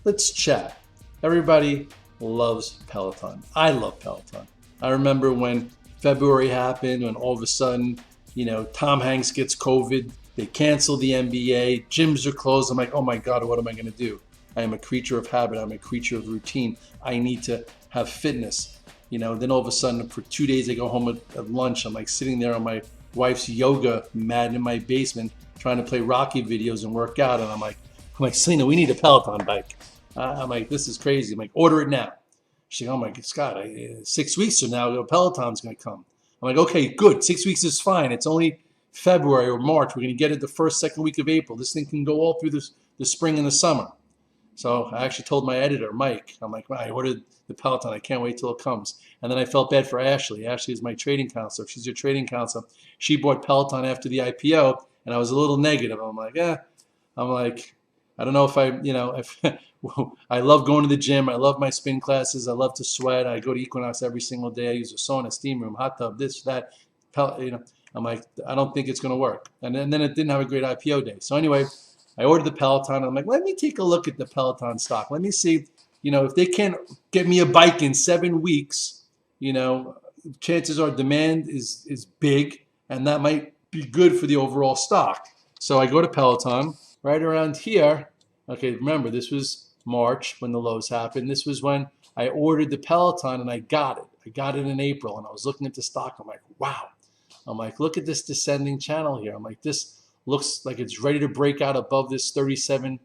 let's chat. Everybody loves Peloton. I love Peloton. I remember when February happened, when all of a sudden, Tom Hanks gets COVID, they cancel the NBA, gyms are closed. I'm like, oh my God, what am I going to do? I am a creature of habit. I'm a creature of routine. I need to have fitness. Then all of a sudden for 2 days I go home at lunch. I'm like sitting there on my wife's yoga mat in my basement trying to play Rocky videos and work out. And I'm like, Selena, we need a Peloton bike. I'm like, this is crazy. I'm like, order it now. She's like, oh my God, Scott, 6 weeks from now, the Peloton's going to come. I'm like, okay, good. 6 weeks is fine. It's only February or March. We're going to get it the first, second week of April. This thing can go all through the spring and the summer. So I actually told my editor, Mike, I'm like, I ordered the Peloton. I can't wait till it comes. And then I felt bad for Ashley. Ashley is my trading counselor. She's your trading counselor. She bought Peloton after the IPO, and I was a little negative. I'm like, I don't know if I love going to the gym. I love my spin classes. I love to sweat. I go to Equinox every single day. I use a sauna, steam room, hot tub, this, that. I'm like, I don't think it's going to work. And then it didn't have a great IPO day. So anyway, I ordered the Peloton. I'm like, let me take a look at the Peloton stock. Let me see, if they can't get me a bike in 7 weeks, chances are demand is big, and that might be good for the overall stock. So I go to Peloton right around here. Okay, remember, this was March when the lows happened. This was when I ordered the Peloton and I got it. I got it in April, and I was looking at the stock. I'm like, wow. I'm like, look at this descending channel here. I'm like, this looks like it's ready to break out above this 37,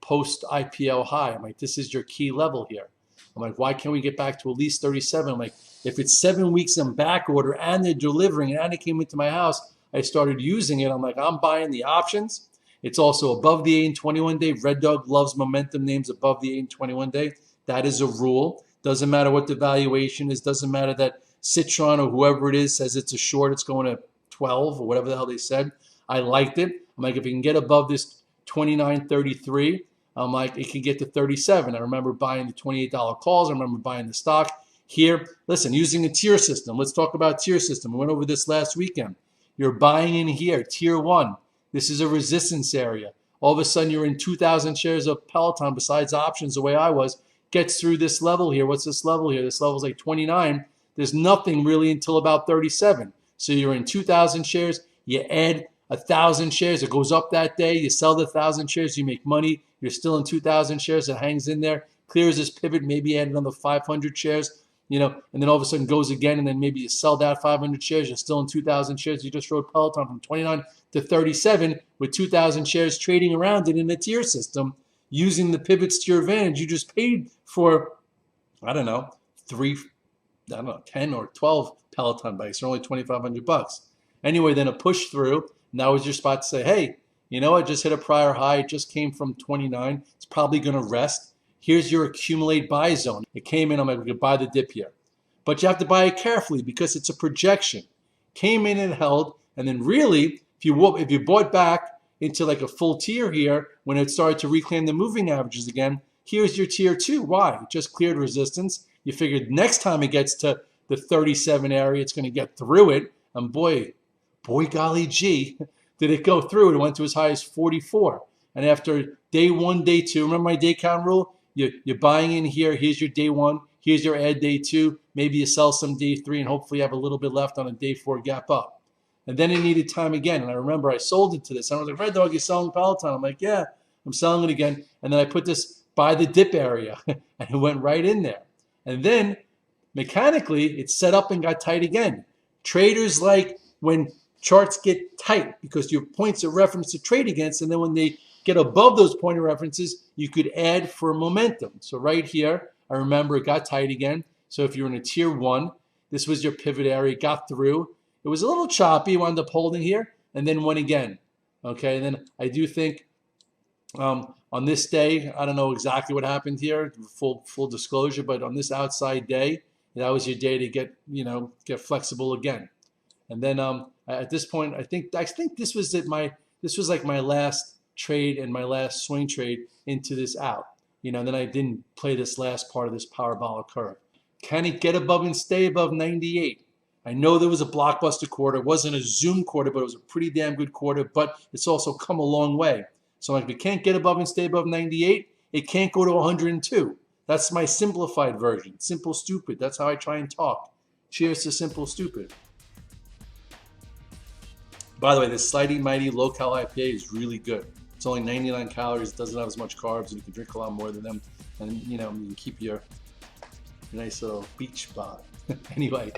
post IPO high. I'm like, this is your key level here. I'm like, why can't we get back to at least 37? I'm like, if it's 7 weeks in back order and they're delivering and it came into my house, I started using it. I'm like, I'm buying the options. It's also above the 8 and 21 day. Red Dog loves momentum names above the 8 and 21 day. That is a rule. Doesn't matter what the valuation is. Doesn't matter that Citron or whoever it is says it's a short. It's going to 12 or whatever the hell they said. I liked it. I'm like, if it can get above this 29.33, I'm like, it can get to 37. I remember buying the $28 calls. I remember buying the stock. Here, listen, using a tier system. Let's talk about tier system. We went over this last weekend. You're buying in here, tier 1. This is a resistance area. All of a sudden, you're in 2,000 shares of Peloton besides options, the way I was, gets through this level here. What's this level here? This level is like 29. There's nothing really until about 37. So you're in 2,000 shares. You add 1,000 shares. It goes up that day. You sell the 1,000 shares. You make money. You're still in 2,000 shares. It hangs in there. Clears this pivot. Maybe add another 500 shares. And then all of a sudden goes again, and then maybe you sell that 500 shares. You're still in 2,000 shares. You just rode Peloton from 29 to 37 with 2,000 shares trading around it in a tier system using the pivots to your advantage. You just paid for, 10 or 12 Peloton bikes. They're only $2,500. Anyway, then a push through. Now is your spot to say, hey, I just hit a prior high. It just came from 29. It's probably going to rest. Here's your accumulate buy zone. It came in. I'm like, we could buy the dip here. But you have to buy it carefully because it's a projection. Came in and held. And then really, if you bought back into like a full tier here, when it started to reclaim the moving averages again, here's your tier 2. Why? It just cleared resistance. You figured next time it gets to the 37 area, it's going to get through it. And boy, golly gee, did it go through it. It went to as high as 44. And after day 1, day 2, remember my day count rule? You're buying in here. Here's your day 1. Here's your add day 2. Maybe you sell some day 3 and hopefully you have a little bit left on a day 4 gap up. And then it needed time again. And I remember I sold it to this. I was like, Red Dog, you're selling Peloton. I'm like, yeah, I'm selling it again. And then I put this by the dip area and it went right in there. And then mechanically, it set up and got tight again. Traders like when charts get tight because you have points of reference to trade against, and then when they get above those point of references, you could add for momentum. So right here, I remember it got tight again. So if you're in a tier 1, this was your pivot area, got through. It was a little choppy, wound up holding here, and then went again. Okay, and then I do think on this day, I don't know exactly what happened here, full disclosure, but on this outside day, that was your day to get flexible again. And then at this point, I think this was like my last trade and my last swing trade into this out. And then I didn't play this last part of this parabolic curve. Can it get above and stay above 98? I know there was a blockbuster quarter. It wasn't a Zoom quarter, but it was a pretty damn good quarter. But it's also come a long way. So if it can't get above and stay above 98, It can't go to 102. That's my simplified version. Simple stupid. That's how I try and talk. Cheers to simple stupid. By the way, this Slighty Mighty Low Cal IPA is really good. It's only 99 calories, doesn't have as much carbs, and you can drink a lot more than them. And you can keep your nice little beach bod. Anyway,